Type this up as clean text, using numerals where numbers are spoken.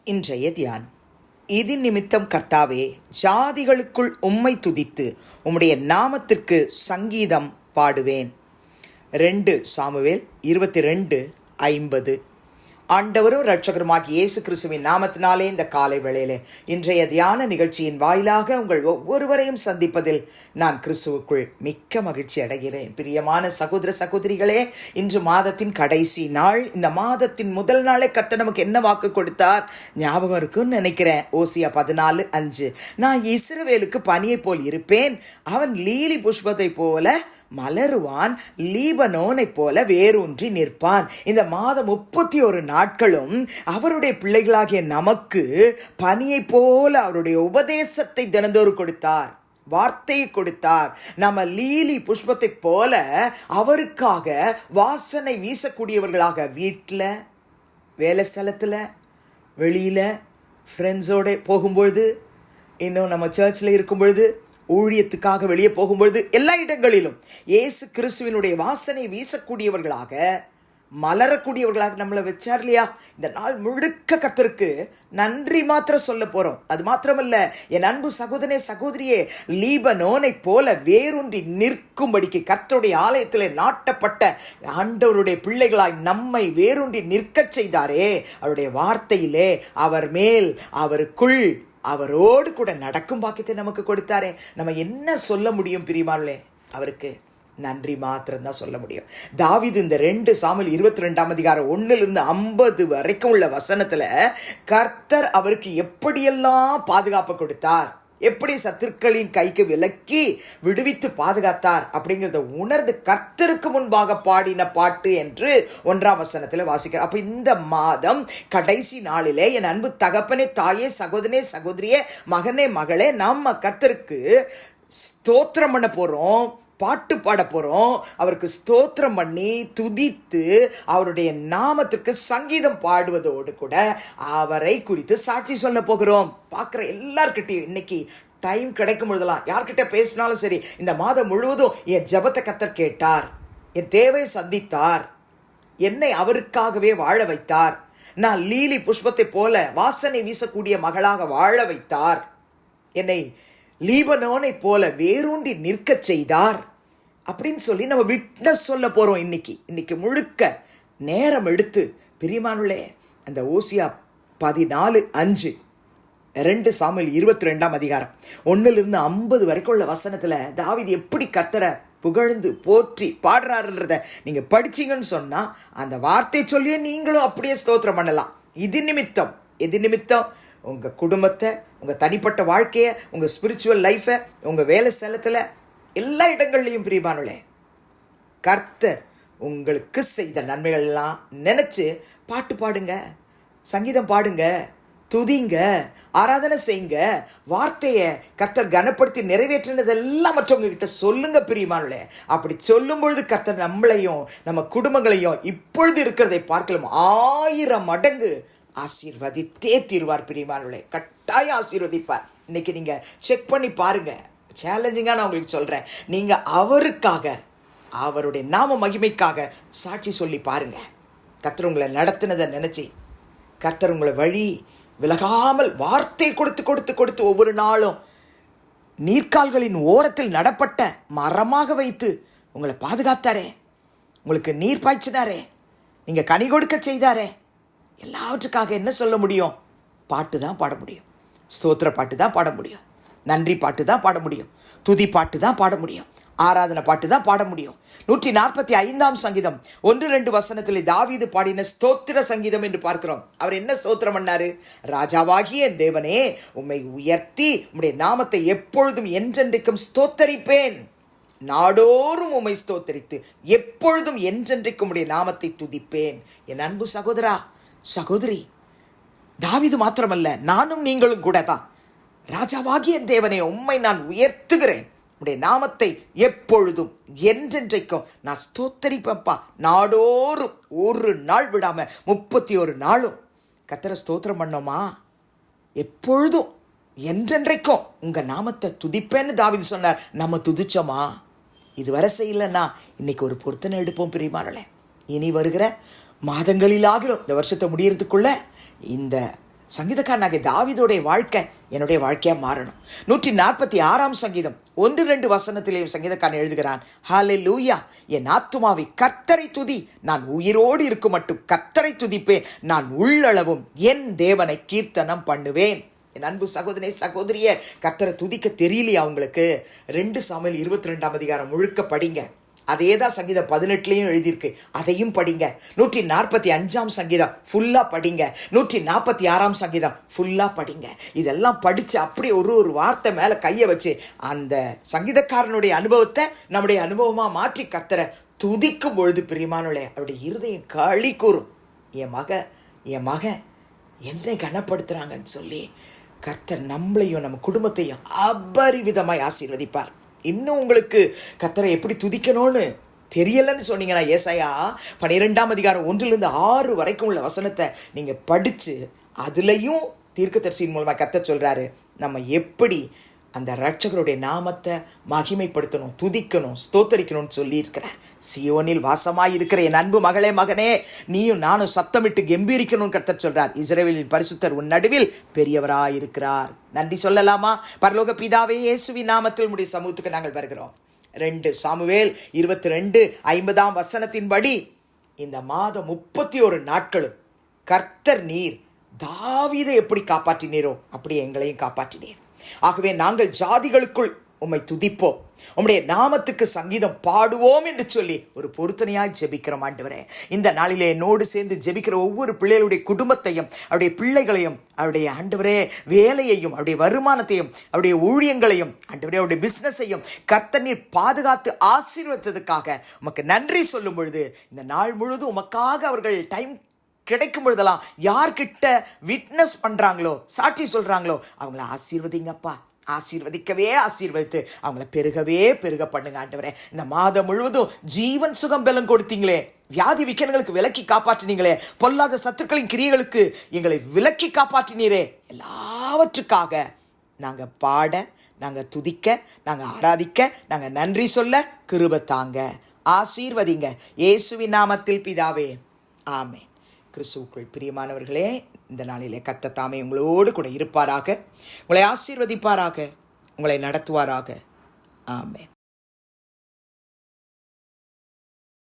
இன்றைய தியானம். இது நிமித்தம் கர்த்தாவே, ஜாதிகளுக்குள் உம்மை துதித்து உம்முடைய நாமத்திற்கு சங்கீதம் பாடுவேன். 2 சாமுவேல் 22:50. ஆண்டவரும் இரட்சகருமாகிய இயேசு கிறிஸ்துவின் நாமத்தினாலே இந்த காலை வேளையிலே இன்றைய தியான நிகழ்ச்சியின் வாயிலாக உங்கள் ஒவ்வொருவரையும் சந்திப்பதில் நான் கிறிஸ்துவுக்குள் மிக்க மகிழ்ச்சி அடைகிறேன். பிரியமான சகோதர சகோதரிகளே, இன்று மாதத்தின் கடைசி நாள். இந்த மாதத்தின் முதல் நாளே கர்த்தர் நமக்கு என்ன வாக்கு கொடுத்தார் ஞாபகம் இருக்குன்னு நினைக்கிறேன். ஓசியா 14:5. நான் இஸ்ரவேலுக்கு பனியை போல் இருப்பேன், அவன் லீலி புஷ்பத்தை போல மலருவான், லீபனோனை போல வேரூன்றி நிற்பான். இந்த மாதம் 31 நாட்களும் அவருடைய பிள்ளைகளாகிய நமக்கு பனியை போல அவருடைய உபதேசத்தை தினந்தோறும் கொடுத்தார், வார்த்தையை கொடுத்தார். நம்ம லீலி புஷ்பத்தை போல அவருக்காக வாசனை வீசக்கூடியவர்களாக வீட்டில், வேலை ஸ்தலத்தில், வெளியில், ஃப்ரெண்ட்ஸோடு போகும்பொழுது, இன்னும் நம்ம சர்ச்சில் இருக்கும் பொழுது, ஊழியத்துக்காக வெளியே போகும்பொழுது, எல்லா இடங்களிலும் இயேசு கிறிஸ்துவினுடைய வாசனை வீசக்கூடியவர்களாக, மலரக்கூடியவர்களாக நம்மளை வச்சார் இல்லையா? இந்த நாள் முழுக்க கர்த்தருக்கு நன்றி மாத்திரம் சொல்ல போறோம். அது மாத்திரமல்ல, என் அன்பு சகோதரனே சகோதரியே, லீபனோனை போல வேரூன்றி நிற்கும்படிக்கு கர்த்தருடைய ஆலயத்திலே நாட்டப்பட்ட ஆண்டவருடைய பிள்ளைகளாய் நம்மை வேரூன்றி நிற்கச் செய்தாரே. அவருடைய வார்த்தையிலே அவர் மேல், அவருக்குள், அவரோடு கூட நடக்கும் பாக்கியத்தை நமக்கு கொடுத்தாரே. நம்ம என்ன சொல்ல முடியும் பிரியமானே? அவருக்கு நன்றி மாத்திரம் தான் சொல்ல முடியும். தாவீது இந்த 2 சாமுவேல் 22 1-50 வரைக்கும் உள்ள வசனத்துல கர்த்தர் அவருக்கு எப்படியெல்லாம் பாதுகாப்பு கொடுத்தார், எப்படி சத்துருக்களின் கைக்கு விலக்கி விடுவித்து பாதுகாத்தார் அப்படிங்கிறத உணர்ந்து கர்த்தருக்கு முன்பாக பாடின பாட்டு என்று 1ஆம் வசனத்தில் வாசிக்கிறார். அப்ப இந்த மாதம் கடைசி நாளிலே என் அன்பு தகப்பனே, தாயே, சகோதரனே, சகோதரியே, மகனே, மகளே, நம்ம கர்த்தருக்கு ஸ்தோத்திரம் பண்ண போறோம், பாட்டு பாட போறோம். அவருக்கு ஸ்தோத்திரம் பண்ணி துதித்து அவருடைய நாமத்திற்கு சங்கீதம் பாடுவதோடு கூட அவரை குறித்து சாட்சி சொல்ல போகிறோம். பார்க்குற எல்லார்கிட்டையும் இன்னைக்கு டைம் கிடைக்கும் பொழுதெல்லாம் யார்கிட்ட பேசினாலும் சரி, இந்த மாதம் முழுவதும் என் ஜெபத்தை கர்த்தர் கேட்டார், என் தேவையை சந்தித்தார், என்னை அவருக்காகவே வாழ வைத்தார், நான் லீலி புஷ்பத்தை போல வாசனை வீசக்கூடிய மகளாக வாழ வைத்தார், என்னை லீபனோனை போல வேரூன்றி நிற்கச் செய்தார் அப்படின்னு சொல்லி நம்ம விட்னஸ் சொல்ல போறோம். இன்னைக்கு முழுக்க நேரம் எடுத்து பிரியமானுள்ளே அந்த ஓசியா 14:5, 2 சாமுவேல் 22 1-50 வரைக்கும் உள்ள வசனத்துல தாவீது எப்படி கர்த்தரை புகழ்ந்து போற்றி பாடுறாருன்றத நீங்க படிச்சீங்கன்னு சொன்னா அந்த வார்த்தை சொல்லியே நீங்களும் அப்படியே ஸ்தோத்திரம் பண்ணலாம். இது நிமித்தம் உங்க குடும்பத்தை, உங்க தனிப்பட்ட வாழ்க்கையை, உங்க ஸ்பிரிச்சுவல் லைஃபை, உங்க வேலை ஸ்தலத்துல, எல்லா இடங்கள்லையும் பிரியமானே கர்த்தர் உங்களுக்கு செய்த நன்மைகள் எல்லாம் நினைச்சு பாட்டு பாடுங்க, சங்கீதம் பாடுங்க, துதிங்க, ஆராதனை செய்யுங்க. வார்த்தையை கர்த்தர் கனப்படுத்தி நிறைவேற்றினதெல்லாம் மற்றவங்க கிட்ட சொல்லுங்க பிரியமானே. அப்படி சொல்லும் பொழுது கர்த்தர் நம்மளையும் நம்ம குடும்பங்களையும் இப்பொழுது இருக்கிறதை பார்க்கலாம் 1000 மடங்கு ஆசீர்வதித்தே தீர்வார் பிரியமானவர்களே. கட்டாயம் ஆசீர்வதிப்பார். இன்னைக்கு நீங்க செக் பண்ணி பாருங்க. சேலஞ்சிங்கா நான் உங்களுக்கு சொல்றேன். நீங்க அவருக்காக, அவருடைய நாம மகிமைக்காக சாட்சி சொல்லி பாருங்க. கர்த்தர் உங்களை நடத்தினதை நினைச்சு, கர்த்தர் உங்களை வழி விலகாமல் வார்த்தை கொடுத்து ஒவ்வொரு நாளும் நீர்க்கால்களின் ஓரத்தில் நடப்பட்ட மரமாக வைத்து உங்களை பாதுகாத்தாரே, உங்களுக்கு நீர் பாய்ச்சினாரே, நீங்க கனி கொடுக்க செய்தாரே. எல்லாவற்றுக்காக என்ன சொல்ல முடியும்? பாட்டு தான் பாட முடியும், ஸ்தோத்திர பாட்டு தான் பாட முடியும், நன்றி பாட்டு தான் பாட முடியும், துதி பாட்டு தான் பாட முடியும், ஆராதனை பாட்டு தான் பாட முடியும். 145ஆம் சங்கீதம் 1-2 வசனத்தில் தாவீது பாடின ஸ்தோத்திர சங்கீதம் என்று பார்க்கிறோம். அவர் என்ன ஸ்தோத்திரம் பண்ணாரு? ராஜாவாகிய தேவனே, உம்மை உயர்த்தி உம்முடைய நாமத்தை எப்பொழுதும் என்றென்றைக்கும் ஸ்தோத்தரிப்பேன், நாடோறும் உம்மை ஸ்தோத்தரித்து எப்பொழுதும் என்றென்றைக்கும் உம்முடைய நாமத்தை துதிப்பேன். என் அன்பு சகோதரா, சகோதரி, தாவீது மாத்திரமல்ல, நானும் நீங்களும் கூட தான். ராஜாவாகிய தேவனே, உம்மை நான் உயர்த்துகிறேன், உடைய நாமத்தை எப்பொழுதும் என்றென்றைக்கும் நான் ஸ்தோத்தரிப்பேன்ப்பா. நாடோறும் ஒரு நாள் விடாம 31 நாளும் கர்த்தரை ஸ்தோத்திரம் பண்ணோமா? எப்பொழுதும் என்றென்றைக்கும் உங்க நாமத்தை துதிப்பேன்னு தாவீது சொன்னார். நம்ம துதிச்சோமா? இதுவரை செய்யலன்னா இன்னைக்கு ஒரு பொருத்தனை எடுப்போம் பிரியமானவர்களே. இனி வருகிற மாதங்களிலாகிலும் இந்த வருஷத்தை முடியறதுக்குள்ள இந்த சங்கீதக்காரனாகிய தாவீதுடைய வாழ்க்கை என்னுடைய வாழ்க்கையாக மாறணும். 146 சங்கீதம் 1-2 வசனத்திலேயும் சங்கீதக்காரன் எழுதுகிறான், ஹல்லேலூயா, என் ஆத்துமாவை கர்த்தரை துதி, நான் உயிரோடு இருக்கும் மட்டும் கர்த்தரை துதிப்பேன், நான் உள்ளளவும் என் தேவனை கீர்த்தனம் பண்ணுவேன். என் அன்பு சகோதரனே சகோதரிய, கர்த்தரை துதிக்க தெரியலையா உங்களுக்கு? 2 சாமுவேல் 22 முழுக்க படிங்க. அதே தான் சங்கீதம் 18 எழுதியிருக்கு, அதையும் படிங்க. 145 சங்கீதம் ஃபுல்லாக படிங்க. 146 சங்கீதம் ஃபுல்லாக படிங்க. இதெல்லாம் படித்து அப்படியே ஒரு வார்த்தை மேலே கையை வச்சு அந்த சங்கீதக்காரனுடைய அனுபவத்தை நம்முடைய அனுபவமாக மாற்றி கர்த்தரை துதிக்கும் பொழுது பிரியமானவளே, அவருடைய இருதயம் களி கூறும். என் மகன் என்னை கனப்படுத்துகிறாங்கன்னு சொல்லி கர்த்தர் நம்மளையும் நம்ம குடும்பத்தையும் அபரிவிதமாய் ஆசீர்வதிப்பார். இன்னும் உங்களுக்கு கர்த்தரை எப்படி துதிக்கணும்னு தெரியலன்னு சொன்னீங்கன்னா, ஏசாயா 12 1-6 வரைக்கும் உள்ள வசனத்தை நீங்கள் படித்து அதுலேயும் தீர்க்கதரிசியின் மூலமாக கர்த்தர் சொல்கிறாரு நம்ம எப்படி அந்த ரட்சகருடைய நாமத்தை மகிமைப்படுத்தணும், துதிக்கணும், ஸ்தோத்தரிக்கணும்னு சொல்லியிருக்கிறார். சியோனில் வாசமாய் இருக்கிற என் அன்பு மகளே மகனே, நீயும் நானும் சத்தமிட்டு கெம்பீரிக்கணும்னு கர்த்தர் சொல்றார். இஸ்ரவேலின் பரிசுத்தர் உன் நடுவில் பெரியவராயிருக்கிறார். நன்றி சொல்லலாமா? பரலோக பிதாவே, இயேசுவின் நாமத்தில் உம்முடைய சமூகத்துக்கு நாங்கள் வருகிறோம். 2 சாமுவேல் 22:50 இந்த மாதம் 31 நாட்களும் கர்த்தர் நீர் தாவீதை எப்படி காப்பாற்றினீரோ அப்படி எங்களையும் காப்பாற்றினீர். ஆகவே நாங்கள் ஜாதிகளுக்குள் உம்மை துதிப்போம், உம்முடைய நாமத்துக்கு சங்கீதம் பாடுவோம் என்று சொல்லி ஒரு பொருத்தனையாய் ஜெபிக்கிறோம். ஆண்டவரே, இந்த நாளிலே என்னோடு சேர்ந்து ஜெபிக்கிற ஒவ்வொரு பிள்ளைகளுடைய குடும்பத்தையும், அவருடைய பிள்ளைகளையும், அவருடைய ஆண்டவரே வேலையையும், அவருடைய வருமானத்தையும், அவருடைய ஊழியங்களையும், ஆண்டவரே அவருடைய பிஸ்னஸையும் கர்த்தர் நீர் பாதுகாத்து ஆசீர்வதித்ததுக்காக உமக்கு நன்றி சொல்லும் பொழுது, இந்த நாள் முழுதும் உமக்காக அவர்கள் டைம் கிடைக்கும் பொழுதெல்லாம் யார்கிட்ட விட்னஸ் பண்ணுறாங்களோ, சாட்சி சொல்கிறாங்களோ, அவங்கள ஆசீர்வதிங்கப்பா. ஆசீர்வதிக்கவே ஆசீர்வதித்து அவங்கள பெருக பண்ணுங்க ஆண்டவரே. இந்த மாதம் முழுவதும் ஜீவன் சுகம் பலம் கொடுத்தீங்களே, வியாதி விக்கனங்களுக்கு விலக்கி காப்பாற்றினீங்களே, பொல்லாத சத்துருக்களின் கிரியைகளுக்கு எங்களை விலக்கி காப்பாற்றினீரே, எல்லாவற்றுக்காக நாங்கள் பாட, நாங்கள் துதிக்க, நாங்கள் ஆராதிக்க, நாங்கள் நன்றி சொல்ல கிருபை தாங்க. ஆசீர்வதிங்க இயேசுவின் நாமத்தில் பிதாவே, ஆமென். கிறிஸ்துவுக்குள் பிரியமானவர்களே, இந்த நாளிலே கர்த்தர் தாமே உங்களோடு கூட இருப்பாராக, உங்களை ஆசீர்வதிப்பாராக, உங்களை நடத்துவாராக. ஆமென்.